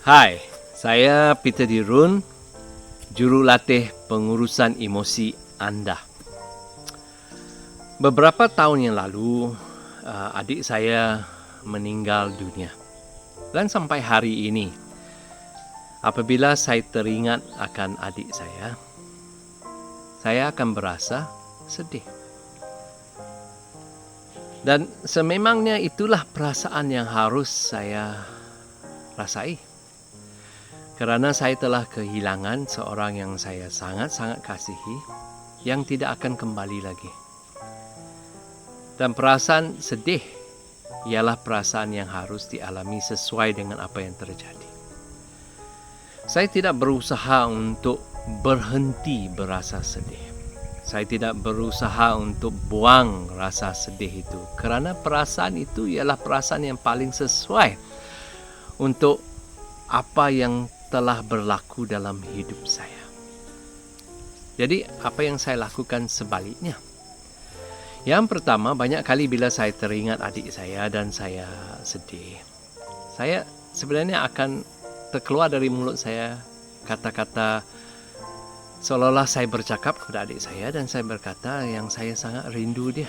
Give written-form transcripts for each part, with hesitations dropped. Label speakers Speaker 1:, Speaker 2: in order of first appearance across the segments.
Speaker 1: Hai, saya Peter Dirun, jurulatih pengurusan emosi Anda. Beberapa tahun yang lalu, adik saya meninggal dunia. Dan sampai hari ini, apabila saya teringat akan adik saya akan berasa sedih. Dan sememangnya itulah perasaan yang harus saya rasai. Kerana saya telah kehilangan seorang yang saya sangat-sangat kasihi, yang tidak akan kembali lagi. Dan perasaan sedih ialah perasaan yang harus dialami sesuai dengan apa yang terjadi. Saya tidak berusaha untuk berhenti berasa sedih. Saya tidak berusaha untuk buang rasa sedih itu. Kerana perasaan itu ialah perasaan yang paling sesuai untuk apa yang telah berlaku dalam hidup saya. Jadi, apa yang saya lakukan sebaliknya? Yang pertama, banyak kali bila saya teringat adik saya dan saya sedih, saya sebenarnya akan terkeluar dari mulut saya kata-kata seolah-olah saya bercakap kepada adik saya dan saya berkata yang saya sangat rindu dia.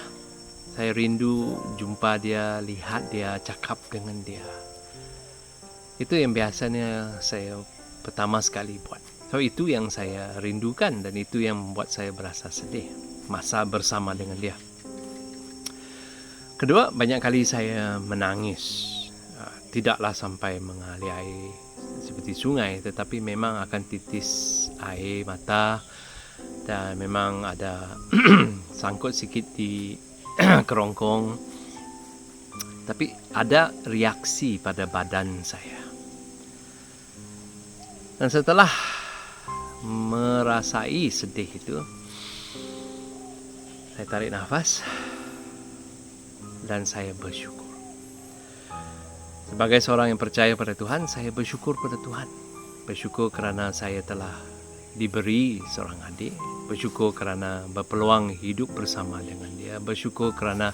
Speaker 1: Saya rindu jumpa dia, lihat dia, cakap dengan dia. Itu yang biasanya saya pertama sekali buat. So, itu yang saya rindukan dan itu yang membuat saya berasa sedih masa bersama dengan dia. Kedua, banyak kali saya menangis. Tidaklah sampai mengalir air seperti sungai, tetapi memang akan titis air mata dan memang ada sangkut sikit di kerongkong. Tapi ada reaksi pada badan saya. Dan setelah merasai sedih itu, saya tarik nafas dan saya bersyukur. Sebagai seorang yang percaya pada Tuhan, saya bersyukur pada Tuhan. Bersyukur kerana saya telah diberi seorang adik. Bersyukur kerana berpeluang hidup bersama dengan dia. Bersyukur kerana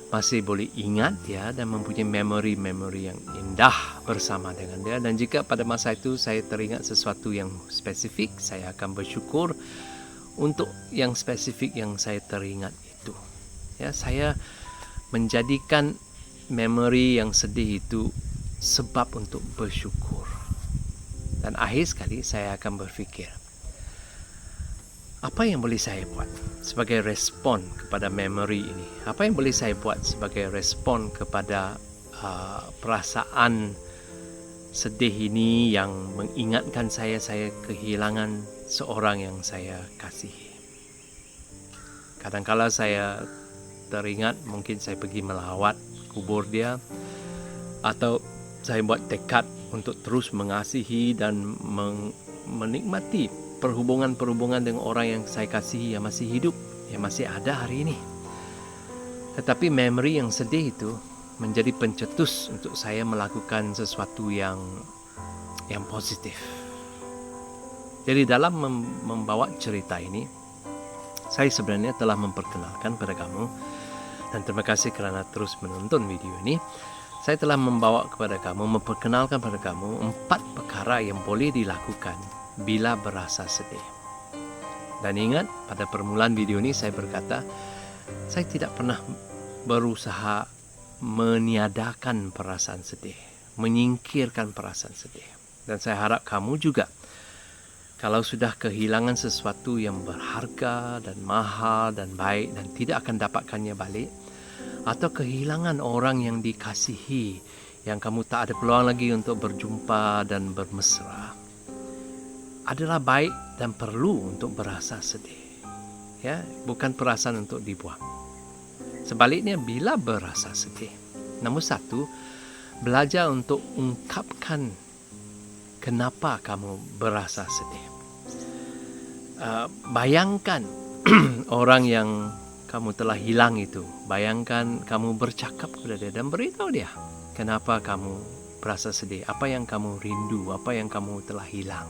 Speaker 1: masih boleh ingat dia dan mempunyai memori-memori yang indah bersama dengan dia. Dan jika pada masa itu saya teringat sesuatu yang spesifik, saya akan bersyukur untuk yang spesifik yang saya teringat itu. Ya, saya menjadikan memori yang sedih itu sebab untuk bersyukur. Dan akhir sekali saya akan berfikir, apa yang boleh saya buat sebagai respon kepada memori ini? Apa yang boleh saya buat sebagai respon kepada perasaan sedih ini yang mengingatkan saya kehilangan seorang yang saya kasihi? Kadang-kala saya teringat mungkin saya pergi melawat kubur dia, atau saya buat tekad untuk terus mengasihi dan menikmati perhubungan-perhubungan dengan orang yang saya kasihi yang masih hidup, yang masih ada hari ini. Tetapi memori yang sedih itu menjadi pencetus untuk saya melakukan sesuatu yang positif. Jadi dalam membawa cerita ini, saya sebenarnya telah memperkenalkan pada kamu, dan terima kasih kerana terus menonton video ini. Saya telah membawa kepada kamu, memperkenalkan pada kamu 4 perkara yang boleh dilakukan bila berasa sedih. Dan ingat, pada permulaan video ini saya berkata, saya tidak pernah berusaha meniadakan perasaan sedih, menyingkirkan perasaan sedih. Dan saya harap kamu juga, kalau sudah kehilangan sesuatu yang berharga dan mahal dan baik dan tidak akan dapatkannya balik, atau kehilangan orang yang dikasihi yang kamu tak ada peluang lagi untuk berjumpa dan bermesra, adalah baik dan perlu untuk berasa sedih. Ya, bukan perasaan untuk dibuang. Sebaliknya, bila berasa sedih, nombor 1, belajar untuk ungkapkan kenapa kamu berasa sedih. Bayangkan orang yang kamu telah hilang itu. Bayangkan kamu bercakap kepada dia dan beritahu dia kenapa kamu berasa sedih, apa yang kamu rindu, apa yang kamu telah hilang.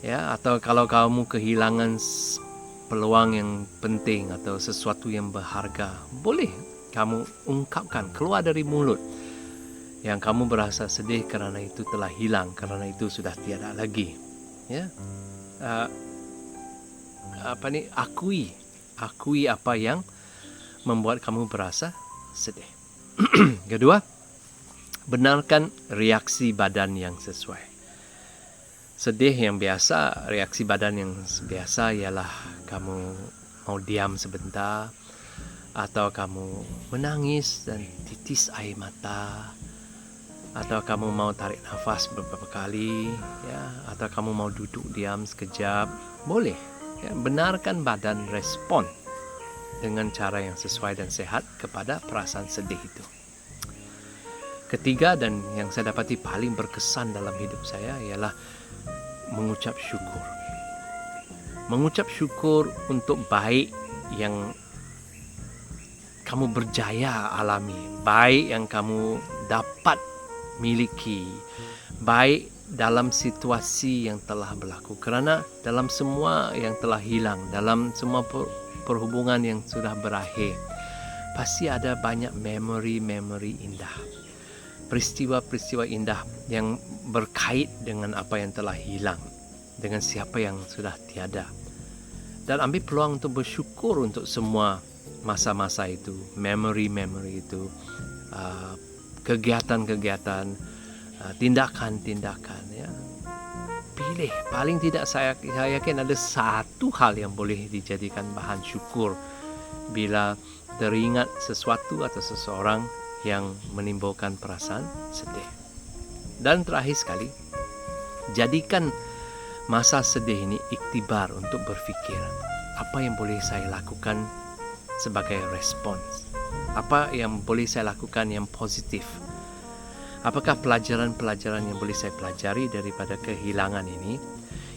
Speaker 1: Ya, atau kalau kamu kehilangan peluang yang penting atau sesuatu yang berharga, boleh kamu ungkapkan, keluar dari mulut. Yang kamu berasa sedih kerana itu telah hilang, kerana itu sudah tiada lagi. Ya, akui apa yang membuat kamu berasa sedih. Kedua, benarkan reaksi badan yang sesuai. Sedih yang biasa, reaksi badan yang biasa ialah kamu mau diam sebentar, atau kamu menangis dan titis air mata, atau kamu mau tarik nafas beberapa kali, ya, atau kamu mau duduk diam sekejap, boleh. Ya, benarkan badan respon dengan cara yang sesuai dan sehat kepada perasaan sedih itu. Ketiga, dan yang saya dapati paling berkesan dalam hidup saya ialah mengucap syukur. Mengucap syukur untuk baik yang kamu berjaya alami, baik yang kamu dapat miliki, baik dalam situasi yang telah berlaku. Kerana dalam semua yang telah hilang, dalam semua perhubungan yang sudah berakhir, pasti ada banyak memori-memori indah, peristiwa-peristiwa indah yang berkait dengan apa yang telah hilang, dengan siapa yang sudah tiada. Dan ambil peluang untuk bersyukur untuk semua masa-masa itu, memori-memori itu, kegiatan-kegiatan, tindakan-tindakan. Ya. Pilih, paling tidak saya yakin ada satu hal yang boleh dijadikan bahan syukur bila teringat sesuatu atau seseorang yang menimbulkan perasaan sedih. Dan terakhir sekali, jadikan masa sedih ini iktibar untuk berfikir, apa yang boleh saya lakukan sebagai respons? Apa yang boleh saya lakukan yang positif? Apakah pelajaran-pelajaran yang boleh saya pelajari daripada kehilangan ini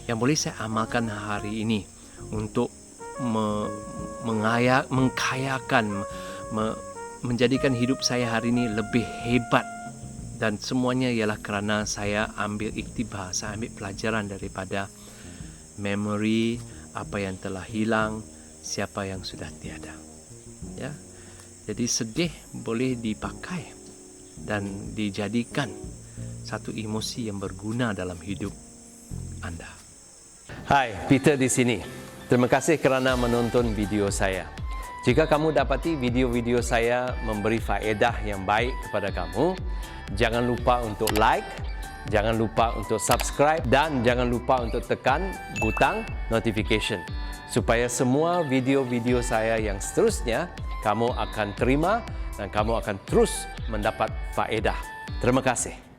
Speaker 1: yang boleh saya amalkan hari ini untuk mengkayakan, menjadikan hidup saya hari ini lebih hebat, dan semuanya ialah kerana saya ambil iktibar, saya ambil pelajaran daripada memori apa yang telah hilang, siapa yang sudah tiada. Ya. Jadi sedih boleh dipakai dan dijadikan satu emosi yang berguna dalam hidup anda. Hai, Peter di sini. Terima kasih kerana menonton video saya. Jika kamu dapati video-video saya memberi faedah yang baik kepada kamu, jangan lupa untuk like, jangan lupa untuk subscribe, dan jangan lupa untuk tekan butang notification supaya semua video-video saya yang seterusnya kamu akan terima dan kamu akan terus mendapat faedah. Terima kasih.